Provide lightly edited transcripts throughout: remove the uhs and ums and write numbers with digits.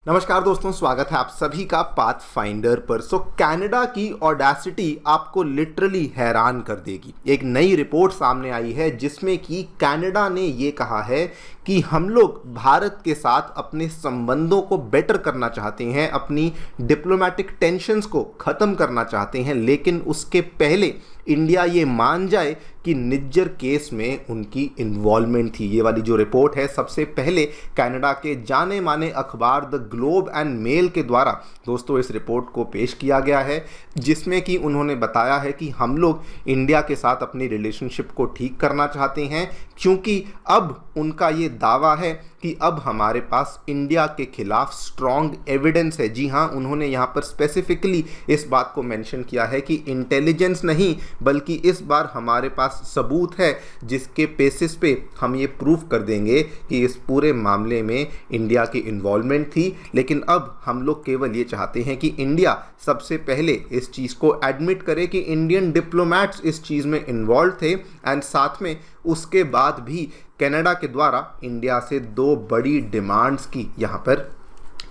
नमस्कार दोस्तों, स्वागत है आप सभी का पाथफाइंडर पर। कनाडा की ऑडेसिटी आपको लिटरली हैरान कर देगी। एक नई रिपोर्ट सामने आई है जिसमें कि कनाडा ने ये कहा है कि हम लोग भारत के साथ अपने संबंधों को बेटर करना चाहते हैं, अपनी डिप्लोमेटिक टेंशन्स को ख़त्म करना चाहते हैं, लेकिन उसके पहले इंडिया ये मान जाए कि निज्जर केस में उनकी इन्वॉल्वमेंट थी। ये वाली जो रिपोर्ट है सबसे पहले कनाडा के जाने माने अखबार द ग्लोब एंड मेल के द्वारा दोस्तों इस रिपोर्ट को पेश किया गया है, जिसमें कि उन्होंने बताया है कि हम लोग इंडिया के साथ अपनी रिलेशनशिप को ठीक करना चाहते हैं, क्योंकि अब उनका ये दावा है कि अब हमारे पास इंडिया के खिलाफ स्ट्रॉन्ग एविडेंस है। जी हाँ, उन्होंने यहाँ पर स्पेसिफिकली इस बात को मेंशन किया है कि इंटेलिजेंस नहीं बल्कि इस बार हमारे पास सबूत है जिसके बेसिस पे हम ये प्रूफ कर देंगे कि इस पूरे मामले में इंडिया की इन्वॉल्वमेंट थी। लेकिन अब हम लोग केवल ये चाहते हैं कि इंडिया सबसे पहले इस चीज़ को एडमिट करे कि इंडियन डिप्लोमैट्स इस चीज़ में इन्वॉल्व थे, एंड साथ में उसके बाद भी कनाडा के द्वारा इंडिया से दो बड़ी डिमांड्स की यहाँ पर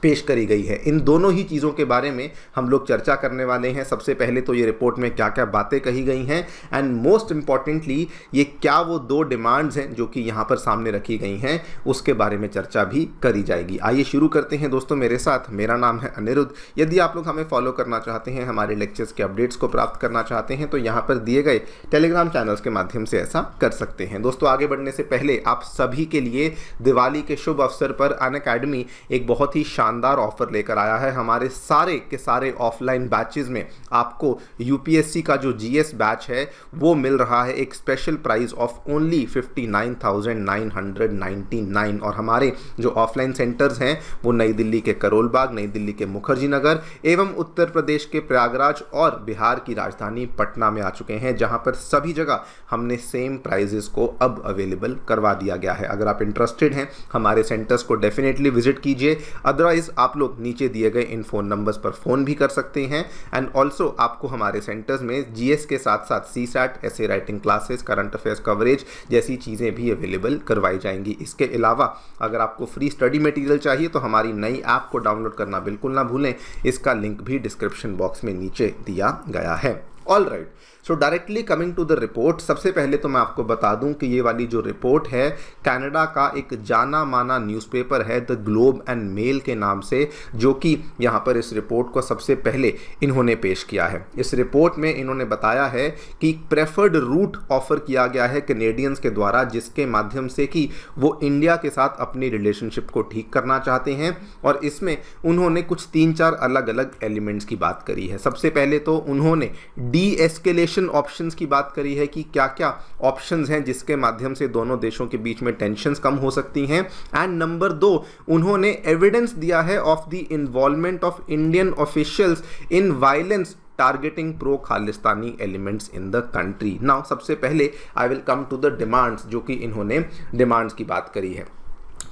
पेश करी गई है। इन दोनों ही चीज़ों के बारे में हम लोग चर्चा करने वाले हैं। सबसे पहले तो ये रिपोर्ट में क्या क्या बातें कही गई हैं, एंड मोस्ट इम्पॉर्टेंटली ये क्या वो दो डिमांड्स हैं जो कि यहाँ पर सामने रखी गई हैं, उसके बारे में चर्चा भी करी जाएगी। आइए शुरू करते हैं दोस्तों मेरे साथ। मेरा नाम है अनिरुद्ध। यदि आप लोग हमें फॉलो करना चाहते हैं, हमारे लेक्चर्स के अपडेट्स को प्राप्त करना चाहते हैं, तो यहाँ पर दिए गए टेलीग्राम चैनल्स के माध्यम से ऐसा कर सकते हैं। दोस्तों आगे बढ़ने से पहले आप सभी के लिए दिवाली के शुभ अवसर पर अनअकैडमी एक बहुत ही शानदार ऑफर लेकर आया है। हमारे सारे के सारे ऑफलाइन बैचेस में आपको यूपीएससी का जो जीएस बैच है वो मिल रहा है एक स्पेशल प्राइस ऑफ ओनली 59,999। और हमारे जो ऑफलाइन सेंटर्स हैं वो नई दिल्ली के करोल बाग, नई दिल्ली के मुखर्जी नगर एवं उत्तर प्रदेश के प्रयागराज और बिहार की राजधानी पटना में आ चुके हैं, जहां पर सभी जगह हमने सेम प्राइजेस को अब अवेलेबल करवा दिया गया है। अगर आप इंटरेस्टेड हैं हमारे सेंटर्स को डेफिनेटली विजिट कीजिए। अदरवाइज आप लोग नीचे दिए गए इन फ़ोन नंबर्स पर फ़ोन भी कर सकते हैं। एंड ऑल्सो आपको हमारे सेंटर्स में जीएस के साथ साथ सीसैट, ऐसे writing classes, current affairs coverage जैसी चीज़ें भी अवेलेबल करवाई जाएंगी। इसके अलावा अगर आपको फ्री स्टडी मटेरियल चाहिए तो हमारी नई ऐप को डाउनलोड करना बिल्कुल ना भूलें। इसका लिंक भी डिस्क्रिप्शन बॉक्स में नीचे दिया गया है। All right, so directly coming to the report. सबसे पहले तो मैं आपको बता दूं कि ये वाली जो रिपोर्ट है कनाडा का एक जाना माना न्यूज़पेपर है द ग्लोब एंड मेल के नाम से, जो कि यहाँ पर इस रिपोर्ट को सबसे पहले इन्होंने पेश किया है। इस रिपोर्ट में इन्होंने बताया है कि प्रेफर्ड रूट ऑफर किया गया है कैनेडियंस के द्वारा, जिसके माध्यम से कि वो इंडिया के साथ अपनी रिलेशनशिप को ठीक करना चाहते हैं। और इसमें उन्होंने कुछ 3-4 अलग अलग एलिमेंट्स की बात करी है। सबसे पहले तो उन्होंने डी एस्केलेशन ऑप्शंस की बात करी है कि क्या क्या ऑप्शंस हैं जिसके माध्यम से दोनों देशों के बीच में टेंशन्स कम हो सकती हैं। एंड नंबर 2, उन्होंने एविडेंस दिया है of the involvement of Indian officials in violence targeting pro Khalistani elements in the country. Now सबसे पहले I will come to the demands, जो कि इन्होंने डिमांड्स की बात करी है।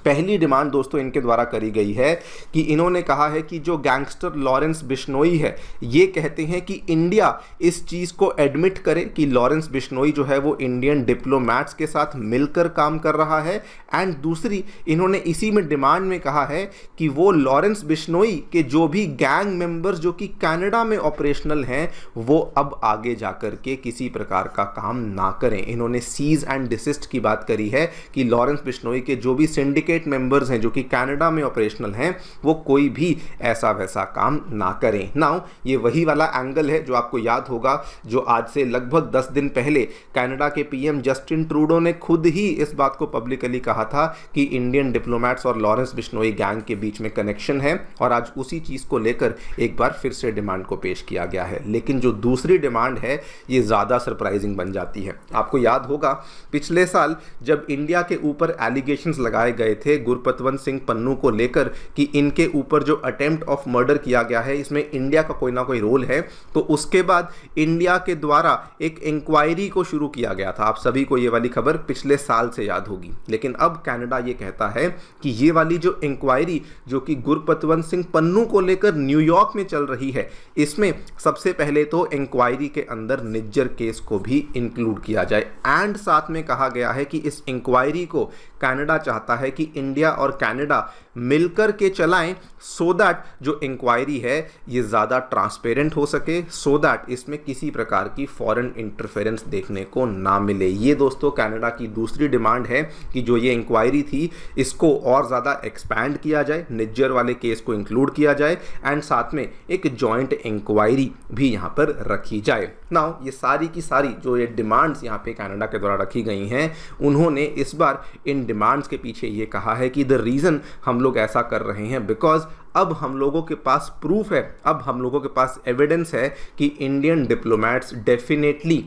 पहली डिमांड दोस्तों इनके द्वारा करी गई है कि इन्होंने कहा है कि जो गैंगस्टर लॉरेंस बिश्नोई है ये कहते हैं कि इंडिया इस चीज़ को एडमिट करे कि लॉरेंस बिश्नोई जो है वो इंडियन डिप्लोमैट्स के साथ मिलकर काम कर रहा है। एंड दूसरी इन्होंने इसी में डिमांड में कहा है कि वो लॉरेंस बिश्नोई के जो भी गैंग मेंबर्स जो कि कनाडा में ऑपरेशनल हैं वो अब आगे जाकर के किसी प्रकार का काम ना करें। इन्होंने सीज एंड डिसिस्ट की बात करी है कि लॉरेंस बिश्नोई के जो भी सिंडिकेट मेंबर्स हैं जो कि कनाडा में ऑपरेशनल हैं वो कोई भी ऐसा वैसा काम ना करें। नाउ ये वही वाला एंगल है जो आपको याद होगा, जो आज से लगभग 10 दिन पहले कनाडा के पीएम जस्टिन ट्रूडो ने खुद ही इस बात को पब्लिकली कहा था कि इंडियन डिप्लोमैट्स और लॉरेंस बिश्नोई गैंग के बीच में कनेक्शन है। और आज उसी चीज को लेकर एक बार फिर से डिमांड को पेश किया गया है। लेकिन जो दूसरी डिमांड है ये ज्यादा सरप्राइजिंग बन जाती है। आपको याद होगा पिछले साल जब इंडिया के ऊपर एलिगेशंस लगाए गए थे गुरपतवंत सिंह पन्नू को लेकर कि इनके ऊपर जो अटेम्प्ट ऑफ मर्डर किया गया है इसमें इंडिया का कोई ना कोई रोल है, तो उसके बाद इंडिया के द्वारा एक इंक्वायरी को शुरू किया गया था। आप सभी को ये वाली खबर पिछले साल से याद होगी। लेकिन अब कनाडा ये कहता है कि ये वाली जो इंक्वायरी जो कि गुरपतवंत सिंह पन्नू को लेकर न्यूयॉर्क में चल रही है, इसमें सबसे पहले तो इंक्वायरी के अंदर निज्जर केस को भी इंक्लूड किया जाए। एंड साथ में कहा गया है कि इस इंक्वायरी को कनाडा चाहता है कि इंडिया और कनाडा मिलकर के चलाएं सो दैट जो इंक्वायरी है ये ज़्यादा ट्रांसपेरेंट हो सके, सो दैट इसमें किसी प्रकार की फॉरेन इंटरफेरेंस देखने को ना मिले। ये दोस्तों कनाडा की दूसरी डिमांड है कि जो ये इंक्वायरी थी इसको और ज़्यादा एक्सपैंड किया जाए, निज्जर वाले केस को इंक्लूड किया जाए एंड साथ में एक जॉइंट इंक्वायरी भी यहाँ पर रखी जाए। नाउ ये सारी की सारी जो ये डिमांड्स यहाँ पे कनाडा के द्वारा रखी गई हैं, उन्होंने इस बार इन डिमांड्स के पीछे ये कहा है कि द रीज़न हम लोग ऐसा कर रहे हैं बिकॉज अब हम लोगों के पास प्रूफ है, अब हम लोगों के पास एविडेंस है कि इंडियन डिप्लोमेट्स डेफिनेटली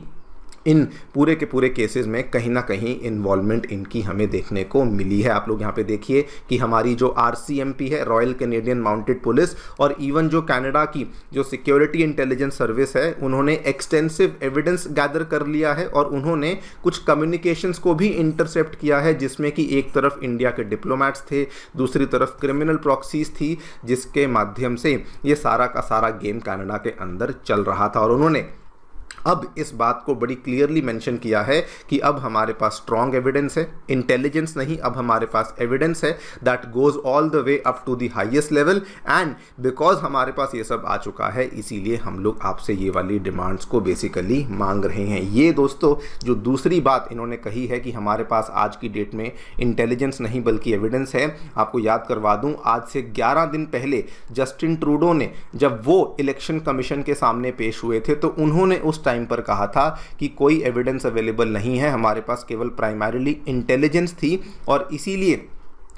इन पूरे के पूरे केसेस में कहीं ना कहीं इन्वॉल्वमेंट इनकी हमें देखने को मिली है। आप लोग यहाँ पे देखिए कि हमारी जो RCMP है, रॉयल कैनेडियन माउंटेड पुलिस, और इवन जो कनाडा की जो सिक्योरिटी इंटेलिजेंस सर्विस है, उन्होंने एक्सटेंसिव एविडेंस गैदर कर लिया है और उन्होंने कुछ कम्युनिकेशंस को भी इंटरसेप्ट किया है जिसमें कि एक तरफ इंडिया के डिप्लोमेट्स थे, दूसरी तरफ क्रिमिनल प्रॉक्सीज थी, जिसके माध्यम से ये सारा का सारा गेम कनाडा के अंदर चल रहा था। और उन्होंने अब इस बात को बड़ी क्लियरली मेंशन किया है कि अब हमारे पास स्ट्रॉन्ग एविडेंस है, इंटेलिजेंस नहीं, अब हमारे पास एविडेंस है that goes all the way up to the highest level and because हमारे पास ये सब आ चुका है इसीलिए हम लोग आपसे ये वाली डिमांड्स को बेसिकली मांग रहे हैं। ये दोस्तों जो दूसरी बात इन्होंने कही है कि हमारे पास आज की डेट में इंटेलिजेंस नहीं बल्कि एविडेंस है, आपको याद करवा दूं, आज से 11 दिन पहले जस्टिन ट्रूडो ने जब वो इलेक्शन कमीशन के सामने पेश हुए थे तो उन्होंने उस टाइम पर कहा था कि कोई एविडेंस अवेलेबल नहीं है, हमारे पास केवल प्राइमरीली इंटेलिजेंस थी और इसीलिए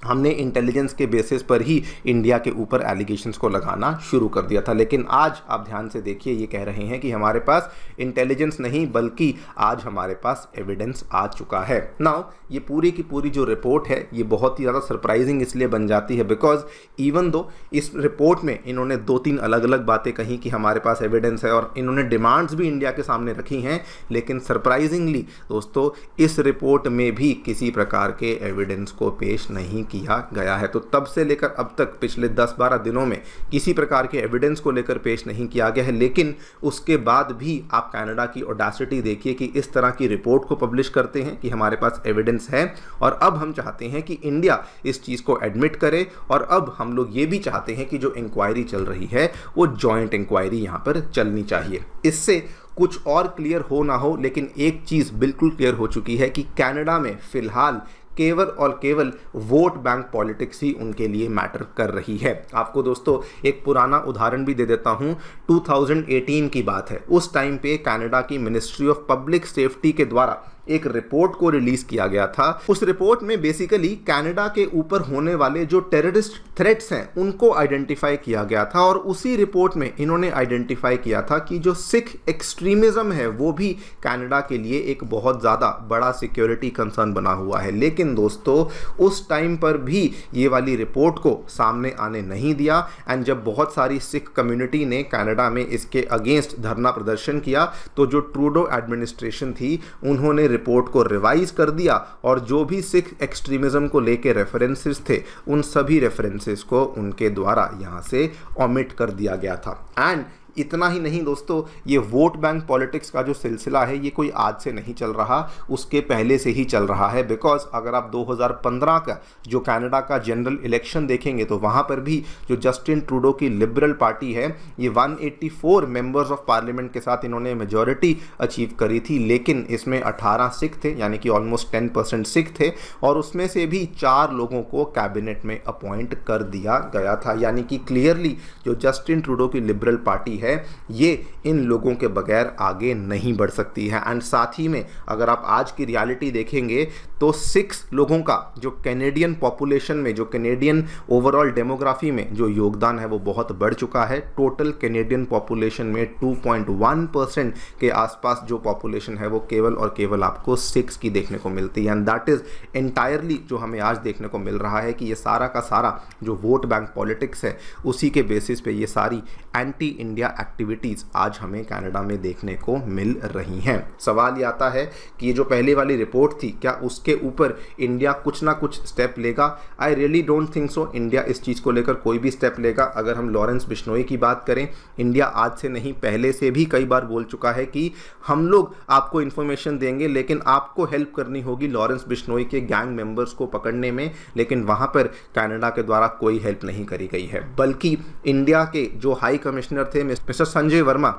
हमने इंटेलिजेंस के बेसिस पर ही इंडिया के ऊपर एलिगेशंस को लगाना शुरू कर दिया था। लेकिन आज आप ध्यान से देखिए, ये कह रहे हैं कि हमारे पास इंटेलिजेंस नहीं बल्कि आज हमारे पास एविडेंस आ चुका है। नाउ ये पूरी की पूरी जो रिपोर्ट है ये बहुत ही ज़्यादा सरप्राइजिंग इसलिए बन जाती है बिकॉज इवन दो इस रिपोर्ट में इन्होंने 2-3 अलग अलग बातें कही कि हमारे पास एविडेंस है और इन्होंने डिमांड्स भी इंडिया के सामने रखी हैं, लेकिन सरप्राइजिंगली दोस्तों इस रिपोर्ट में भी किसी प्रकार के एविडेंस को पेश नहीं किया गया है। तो तब से लेकर अब तक पिछले 10-12 दिनों में किसी प्रकार के एविडेंस को लेकर पेश नहीं किया गया है, लेकिन उसके बाद भी आप कनाडा की ऑडेसिटी देखिए कि इस तरह की रिपोर्ट को पब्लिश करते हैं कि हमारे पास एविडेंस है और अब हम चाहते हैं कि इंडिया इस चीज को एडमिट करे और अब हम लोग ये भी चाहते हैं कि जो इंक्वायरी चल रही है वो जॉइंट इंक्वायरी यहां पर चलनी चाहिए। इससे कुछ और क्लियर हो ना हो, लेकिन एक चीज बिल्कुल क्लियर हो चुकी है कि कनाडा में फिलहाल केवल और केवल वोट बैंक पॉलिटिक्स ही उनके लिए मैटर कर रही है। आपको दोस्तों एक पुराना उदाहरण भी दे देता हूं, 2018 की बात है। उस टाइम पे कनाडा की मिनिस्ट्री ऑफ पब्लिक सेफ्टी के द्वारा एक रिपोर्ट को रिलीज किया गया था। उस रिपोर्ट में बेसिकली कनाडा के ऊपर होने वाले जो टेररिस्ट थ्रेट्स हैं उनको आइडेंटिफाई किया गया था और उसी रिपोर्ट में इन्होंने आइडेंटिफाई किया था कि जो सिख एक्सट्रीमिज्म है वो भी कनाडा के लिए एक बहुत ज़्यादा बड़ा सिक्योरिटी कंसर्न बना हुआ है। लेकिन दोस्तों उस टाइम पर भी ये वाली रिपोर्ट को सामने आने नहीं दिया एंड जब बहुत सारी सिख कम्युनिटी ने कनाडा में इसके अगेंस्ट धरना प्रदर्शन किया तो जो ट्रूडो एडमिनिस्ट्रेशन थी उन्होंने रिपोर्ट को रिवाइज कर दिया और जो भी सिख एक्सट्रीमिज्म को लेके रेफरेंसेस थे उन सभी रेफरेंसेस को उनके द्वारा यहां से ओमिट कर दिया गया था। एंड इतना ही नहीं दोस्तों, ये वोट बैंक पॉलिटिक्स का जो सिलसिला है ये कोई आज से नहीं चल रहा, उसके पहले से ही चल रहा है। बिकॉज अगर आप 2015 का जो कनाडा का जनरल इलेक्शन देखेंगे तो वहाँ पर भी जो जस्टिन ट्रूडो की लिबरल पार्टी है ये 184 मेंबर्स ऑफ पार्लियामेंट के साथ इन्होंने मेजॉरिटी अचीव करी थी, लेकिन इसमें 18 सिख थे यानी कि ऑलमोस्ट 10% सिख थे और उसमें से भी 4 लोगों को कैबिनेट में अपॉइंट कर दिया गया था। यानी कि क्लियरली जो जस्टिन ट्रूडो की लिबरल पार्टी है ये इन लोगों के बगैर आगे नहीं बढ़ सकती है। एंड साथ ही में अगर आप आज की रियलिटी देखेंगे तो 6 लोगों का जो कैनेडियन पॉपुलेशन में, जो कैनेडियन ओवरऑल डेमोग्राफी में जो योगदान है वो बहुत बढ़ चुका है। टोटल कैनेडियन पॉपुलेशन में 2.1% के आसपास जो पॉपुलेशन है वो केवल और केवल आपको 6 की देखने को मिलती है। एंड दैट इज एंटायरली जो हमें आज देखने को मिल रहा है कि ये सारा का सारा जो वोट बैंक पॉलिटिक्स है उसी के बेसिस पे ये सारी एंटी इंडिया एक्टिविटीज आज हमें कनाडा में देखने को मिल रही हैं। सवाल ये आता है कि ये जो पहले वाली रिपोर्ट थी क्या उसके इसके ऊपर इंडिया कुछ ना कुछ स्टेप लेगा? I really don't think so India इस चीज़ को लेकर कोई भी स्टेप लेगा। अगर हम लॉरेंस बिश्नोई की बात करें, इंडिया आज से नहीं पहले से भी कई बार बोल चुका है कि हम लोग आपको इन्फॉर्मेशन देंगे, लेकिन आपको हेल्प करनी होगी लॉरेंस बिश्नोई के गैंग मेंबर्स को पकड़ने में। लेकिन वहाँ पर कनाडा के द्वारा कोई हेल्प नहीं करी गई है, बल्कि इंडिया के जो हाई कमिश्नर थे मिस्टर संजय वर्मा,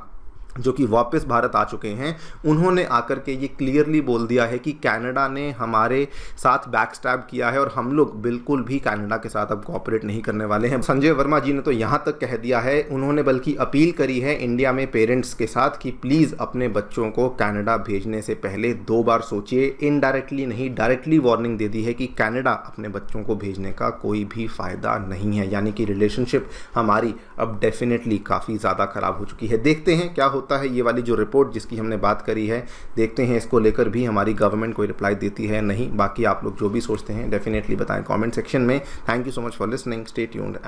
जो कि वापस भारत आ चुके हैं, उन्होंने आकर के ये क्लियरली बोल दिया है कि कनाडा ने हमारे साथ बैकस्टैब किया है और हम लोग बिल्कुल भी कनाडा के साथ अब कोऑपरेट नहीं करने वाले हैं। संजय वर्मा जी ने तो यहाँ तक कह दिया है, उन्होंने बल्कि अपील करी है इंडिया में पेरेंट्स के साथ कि प्लीज़ अपने बच्चों को कनाडा भेजने से पहले 2 बार सोचिए। इनडायरेक्टली नहीं, डायरेक्टली वार्निंग दे दी है कि कनाडा अपने बच्चों को भेजने का कोई भी फ़ायदा नहीं है। यानी कि रिलेशनशिप हमारी अब डेफिनेटली काफ़ी ज़्यादा ख़राब हो चुकी है। देखते हैं क्या होता है। ये वाली जो रिपोर्ट जिसकी हमने बात करी है, देखते हैं इसको लेकर भी हमारी गवर्नमेंट कोई रिप्लाई देती है नहीं। बाकी आप लोग जो भी सोचते हैं डेफिनेटली बताएं कमेंट सेक्शन में। Thank you so much for listening, stay tuned.